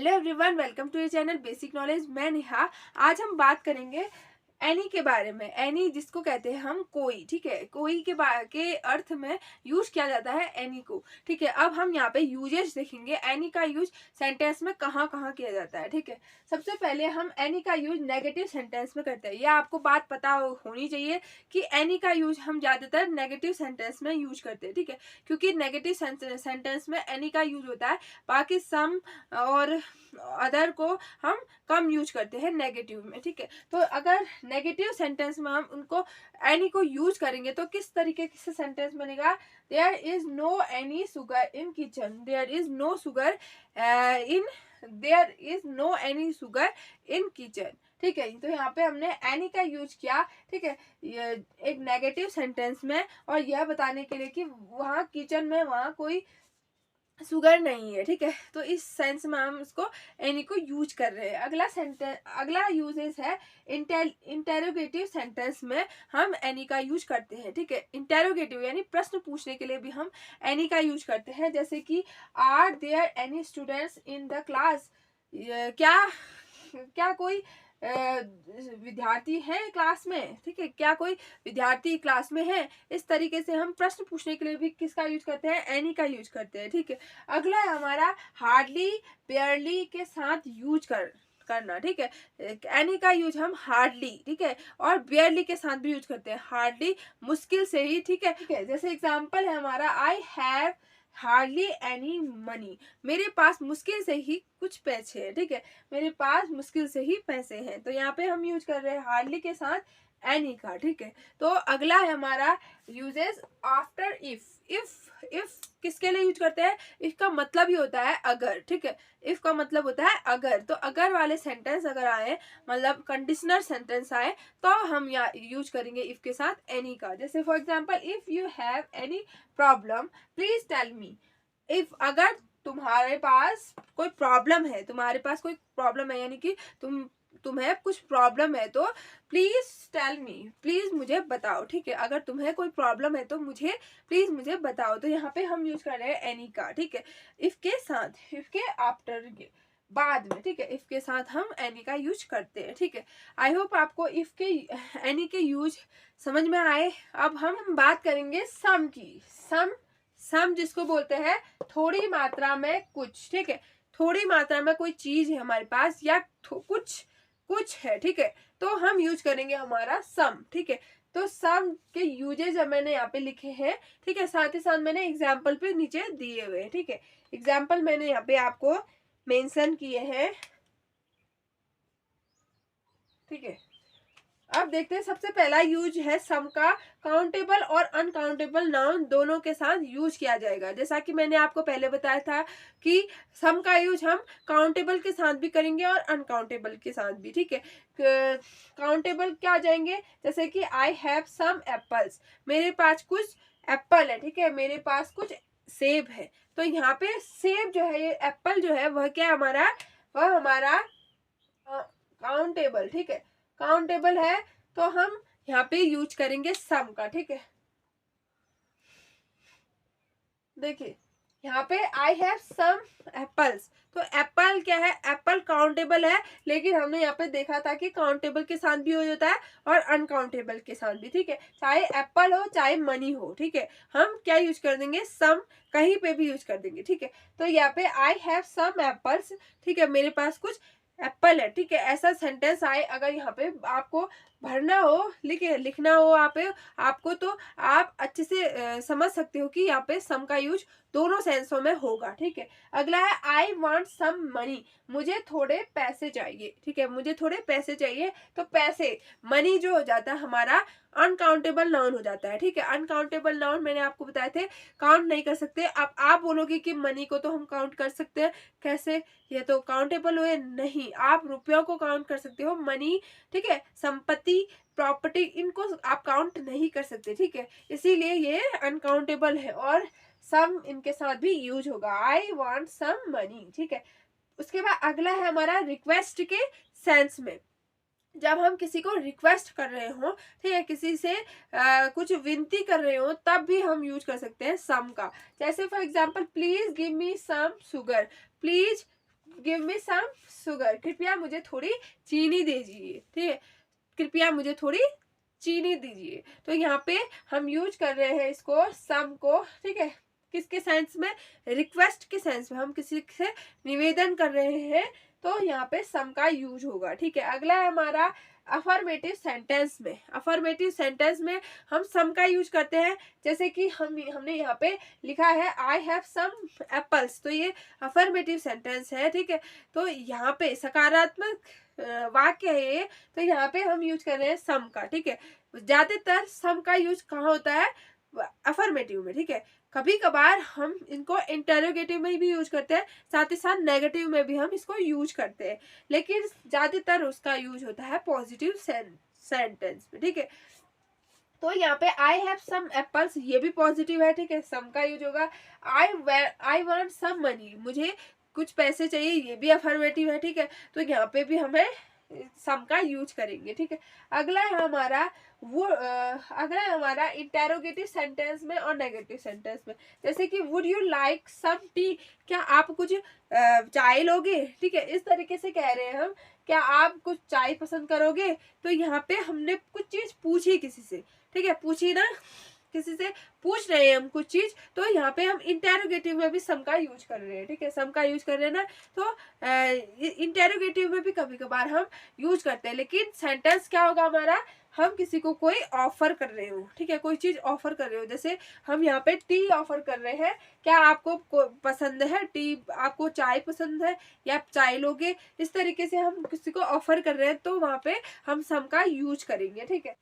Hello everyone, welcome to your channel basic knowledge. मैं नेहा। आज हम बात करेंगे एनी के बारे में। एनी जिसको कहते हैं हम कोई, ठीक है। कोई के अर्थ में यूज किया जाता है एनी को, ठीक है। अब हम यहाँ पे यूजेस देखेंगे। एनी का यूज सेंटेंस में कहाँ कहाँ किया जाता है, ठीक है। सबसे पहले हम एनी का यूज नेगेटिव सेंटेंस में करते हैं। यह आपको बात पता होनी चाहिए कि एनी का यूज हम ज्यादातर नेगेटिव सेंटेंस में यूज करते हैं, ठीक है। क्योंकि नेगेटिव सेंटेंस में एनी का यूज होता है, बाकी सम और अदर को हम कम यूज करते हैं नेगेटिव में, ठीक है। तो अगर नेगेटिव सेंटेंस में हम उनको एनी को यूज करेंगे तो किस तरीके से सेंटेंस बनेगा। There is no any sugar in kitchen. There is no sugar in there is no any sugar in kitchen, ठीक है। तो यहाँ पे हमने एनी का यूज किया, ठीक है, एक नेगेटिव सेंटेंस में, और यह बताने के लिए कि वहाँ किचन में वहाँ कोई शुगर नहीं है, ठीक है। तो इस सेंस में हम इसको एनी को यूज कर रहे हैं। अगला यूजेस है इंटेरोगेटिव सेंटेंस में हम एनी का यूज करते हैं, ठीक है। इंटेरोगेटिव यानी प्रश्न पूछने के लिए भी हम एनी का यूज करते हैं। जैसे कि are there any students in the class. क्या कोई विद्यार्थी है क्लास में, ठीक है। क्या कोई विद्यार्थी क्लास में है। इस तरीके से हम प्रश्न पूछने के लिए भी किसका यूज करते हैं, एनी का यूज करते हैं, ठीक है। अगला है हमारा हार्डली बेयरली के साथ यूज करना, ठीक है। एनी का यूज हम हार्डली, ठीक है, और बेयरली के साथ भी यूज करते हैं। हार्डली मुश्किल से ही, ठीक है। जैसे एग्जाम्पल है हमारा I have hardly any money. मेरे पास मुश्किल से ही कुछ पैसे हैं, ठीक है। मेरे पास मुश्किल से ही पैसे हैं। तो यहाँ पे हम यूज कर रहे हैं हार्डली के साथ एनी का, ठीक है। तो अगला है हमारा यूजेस आफ्टर इफ। इफ किसके लिए यूज करते हैं। इफ का मतलब ही होता है अगर, ठीक है। इफ का मतलब होता है अगर। तो अगर वाले सेंटेंस अगर आए, मतलब कंडीशनल सेंटेंस आए, तो हम यहाँ यूज करेंगे इफ के साथ एनी का। जैसे for example if you have any problem please tell me. If अगर तुम्हारे पास कोई प्रॉब्लम है, यानी कि तुम्हें कुछ प्रॉब्लम है, तो प्लीज टेल मी, प्लीज मुझे बताओ, ठीक है। अगर तुम्हें कोई प्रॉब्लम है तो प्लीज मुझे बताओ। तो यहाँ पे हम यूज कर रहे हैं एनी का, ठीक है। इफ के साथ, इफ के आफ्टर के बाद में, ठीक है। इफ के साथ हम एनी का यूज करते हैं, ठीक है। आई होप आपको इफ के एनी के यूज समझ में आए। अब हम बात करेंगे सम की। सम जिसको बोलते हैं थोड़ी मात्रा में कुछ, ठीक है। थोड़ी मात्रा में कोई चीज है हमारे पास, या कुछ है, ठीक है। तो हम यूज करेंगे हमारा सम, ठीक है। तो सम के यूजेज मैंने यहाँ पे लिखे हैं, ठीक है। साथ ही साथ मैंने एग्जाम्पल पे नीचे दिए हुए हैं, ठीक है। एग्जाम्पल मैंने यहाँ पे आपको मेंशन किए हैं, ठीक है। अब देखते हैं, सबसे पहला यूज है सम का। काउंटेबल और अनकाउंटेबल नाउन दोनों के साथ यूज किया जाएगा। जैसा कि मैंने आपको पहले बताया था कि सम का यूज हम काउंटेबल के साथ भी करेंगे और अनकाउंटेबल के साथ भी, ठीक है। काउंटेबल क्या आ जाएंगे, जैसे कि आई हैव सम एप्पल्स। मेरे पास कुछ एप्पल है, ठीक है। मेरे पास कुछ सेब है। तो यहाँ पे सेब जो है, ये एप्पल जो है, वह क्या हमारा, वह हमारा काउंटेबल, ठीक है, काउंटेबल है। तो हम यहाँ पे यूज करेंगे सम का, ठीक है। देखिए यहाँ पे आई हैव सम एप्पल्स। तो एप्पल क्या है, एप्पल काउंटेबल है, लेकिन हमने यहाँ पे देखा था कि काउंटेबल के साथ भी हो जाता है और अनकाउंटेबल के साथ भी, ठीक है। चाहे एप्पल हो चाहे मनी हो, ठीक है। हम क्या यूज कर देंगे, सम, कहीं पे भी यूज कर देंगे, ठीक है। तो यहाँ पे आई हैव सम एप्पल्स, ठीक है, मेरे पास कुछ एप्पल है, ठीक है। ऐसा सेंटेंस आए, अगर यहाँ पे आपको भरना हो, लिखना हो आपको, तो आप अच्छे से समझ सकते हो कि यहाँ पे सम का यूज दोनों सेंसों में होगा, ठीक है। अगला है आई वांट सम मनी। मुझे थोड़े पैसे चाहिए, ठीक है। मुझे थोड़े पैसे चाहिए। तो पैसे, मनी जो हो जाता है हमारा अनकाउंटेबल नाउन हो जाता है, ठीक है। अनकाउंटेबल नाउन मैंने आपको बताए थे, काउंट नहीं कर सकते। अब आप बोलोगे कि मनी को तो हम काउंट कर सकते हैं, कैसे, ये तो काउंटेबल हुए। नहीं, आप रुपयों को काउंट कर सकते हो, मनी, ठीक है, संपत्ति, प्रॉपर्टी, इनको आप काउंट नहीं कर सकते, ठीक है। इसीलिए ये अनकाउंटेबल है और सम इनके साथ भी यूज होगा। आई वांट सम मनी, ठीक है। उसके बाद अगला है हमारा रिक्वेस्ट के सेंस में। जब हम किसी को रिक्वेस्ट कर रहे हो, ठीक है, किसी से कुछ विनती कर रहे हो, तब भी हम यूज कर सकते हैं सम का। जैसे for example please give me some sugar. Please give me some sugar, कृपया मुझे थोड़ी चीनी दीजिए, ठीक है, कृपया मुझे थोड़ी चीनी दीजिए। तो यहाँ पे हम यूज कर रहे हैं इसको सम को, ठीक है, किसके सेंस में, रिक्वेस्ट के सेंस में, हम किसी से निवेदन कर रहे हैं तो यहाँ पे सम का यूज होगा, ठीक है। अगला है हमारा अफर्मेटिव सेंटेंस में। अफर्मेटिव सेंटेंस में हम सम का यूज करते हैं, जैसे कि हमने यहाँ पे लिखा है आई हैव सम एप्पल्स, तो ये अफर्मेटिव सेंटेंस है, ठीक है। तो यहाँ पे सकारात्मक वाक्य है ये, तो यहाँ पे हम यूज कर रहे हैं सम का, ठीक है। ज्यादातर सम का यूज कहाँ होता है, अफर्मेटिव में, ठीक है। कभी कभार हम इनको इंटरोगेटिव में भी यूज करते हैं, साथ ही साथ नेगेटिव में भी हम इसको यूज करते हैं, लेकिन ज्यादातर उसका यूज होता है पॉजिटिव सेंटेंस में, ठीक है। तो यहाँ पे आई हैव सम एप्पल्स, ये भी पॉजिटिव है, ठीक है, सम का यूज होगा। आई वांट सम मनी, मुझे कुछ पैसे चाहिए, ये भी अफर्मेटिव है, ठीक है। तो यहाँ पे भी हमें सम का यूज करेंगे, ठीक है। अगला है हमारा इंटेरोगेटिव सेंटेंस में और नेगेटिव सेंटेंस में, जैसे कि would you like some tea, क्या आप कुछ चाय लोगे, ठीक है, इस तरीके से कह रहे हैं हम, क्या आप कुछ चाय पसंद करोगे। तो यहाँ पे हमने कुछ चीज पूछी किसी से, ठीक है, पूछी ना, किसी से पूछ रहे हैं हम कुछ चीज, तो यहाँ पे हम इंटेरोगेटिव में भी सम का यूज कर रहे हैं, ठीक है, सम का यूज कर रहे हैं ना। तो इंटेरोगेटिव में भी कभी कभार हम यूज करते हैं, लेकिन सेंटेंस क्या होगा हमारा, हम किसी को कोई ऑफर कर रहे हो, ठीक है, कोई चीज ऑफर कर रहे हो, जैसे हम यहाँ पे टी ऑफर कर रहे हैं, क्या आपको पसंद है टी, आपको चाय पसंद है या आप चाय लोगे, इस तरीके से हम किसी को ऑफर कर रहे हैं, तो वहां पे हम सम का यूज करेंगे, ठीक है।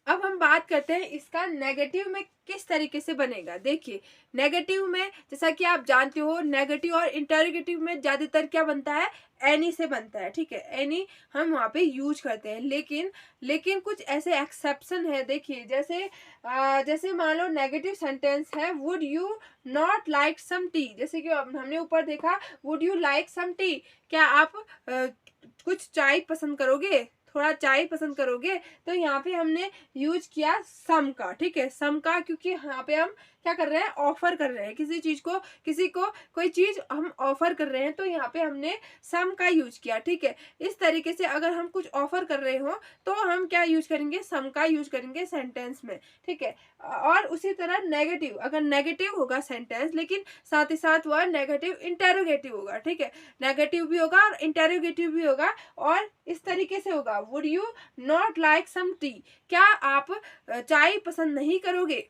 अब हम बात करते हैं इसका नेगेटिव में किस तरीके से बनेगा। देखिए, नेगेटिव में जैसा कि आप जानते हो, नेगेटिव और इंटरोगेटिव में ज्यादातर क्या बनता है, एनी से बनता है, ठीक है, एनी हम वहां पे यूज करते हैं, लेकिन कुछ ऐसे एक्सेप्शन है। देखिए, जैसे मान लो नेगेटिव सेंटेंस है, would you not like some tea, जैसे कि हमने ऊपर देखा would you like some tea, क्या आप कुछ चाय पसंद करोगे, थोड़ा चाय पसंद करोगे। तो यहाँ पे हमने यूज किया सम का, ठीक है, सम का, क्योंकि यहाँ पे हम क्या कर रहे हैं, ऑफर कर रहे हैं किसी चीज को, किसी को कोई चीज हम ऑफर कर रहे हैं, तो यहाँ पे हमने सम का यूज किया, ठीक है। इस तरीके से अगर हम कुछ ऑफर कर रहे हो तो हम क्या यूज करेंगे, सम का यूज करेंगे सेंटेंस में, ठीक है। और उसी तरह नेगेटिव, अगर नेगेटिव होगा सेंटेंस, लेकिन साथ ही साथ वह नेगेटिव इंटेरोगेटिव होगा, ठीक है, नेगेटिव भी होगा और इंटेरोगेटिव भी होगा, और इस तरीके से होगा, would you not like some tea, क्या आप चाय पसंद नहीं करोगे,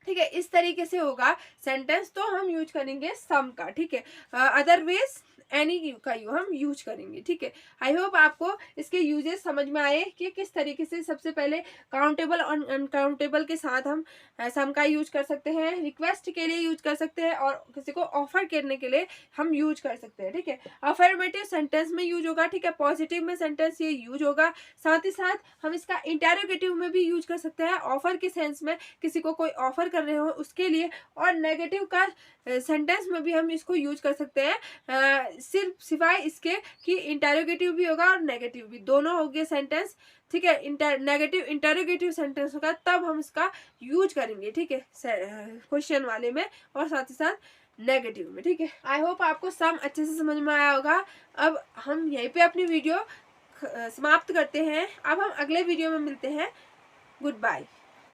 ठीक है, इस तरीके से होगा सेंटेंस, तो हम यूज करेंगे सम का, ठीक है। अदरवाइज एनी का हम यूज करेंगे, ठीक है। आई होप आपको इसके यूजेस समझ में आए कि किस तरीके से सबसे पहले काउंटेबल और अनकाउंटेबल के साथ हम सम का यूज कर सकते हैं, रिक्वेस्ट के लिए यूज कर सकते हैं, और किसी को ऑफर करने के लिए हम यूज कर सकते हैं, ठीक है। अफर्मेटिव सेंटेंस में यूज होगा, ठीक है, पॉजिटिव में सेंटेंस ये यूज होगा, साथ ही साथ हम इसका इंटेरोगेटिव में भी यूज कर सकते हैं, ऑफर के सेंस में, किसी को कोई ऑफर कर रहे हो उसके लिए, और नेगेटिव का सेंटेंस में भी हम इसको यूज कर सकते हैं, सिर्फ सिवाय इसके कि इंटेरोगेटिव भी होगा और नेगेटिव भी, दोनों हो गए सेंटेंस, ठीक है। नेगेटिव इंटेरोगेटिव सेंटेंस होगा तब हम इसका यूज करेंगे, ठीक है, क्वेश्चन वाले में और साथ ही साथ नेगेटिव में, ठीक है। आई होप आपको सम अच्छे से समझ में आया होगा। अब हम यहीं पे अपनी वीडियो समाप्त करते हैं, अब हम अगले वीडियो में मिलते हैं। Good bye.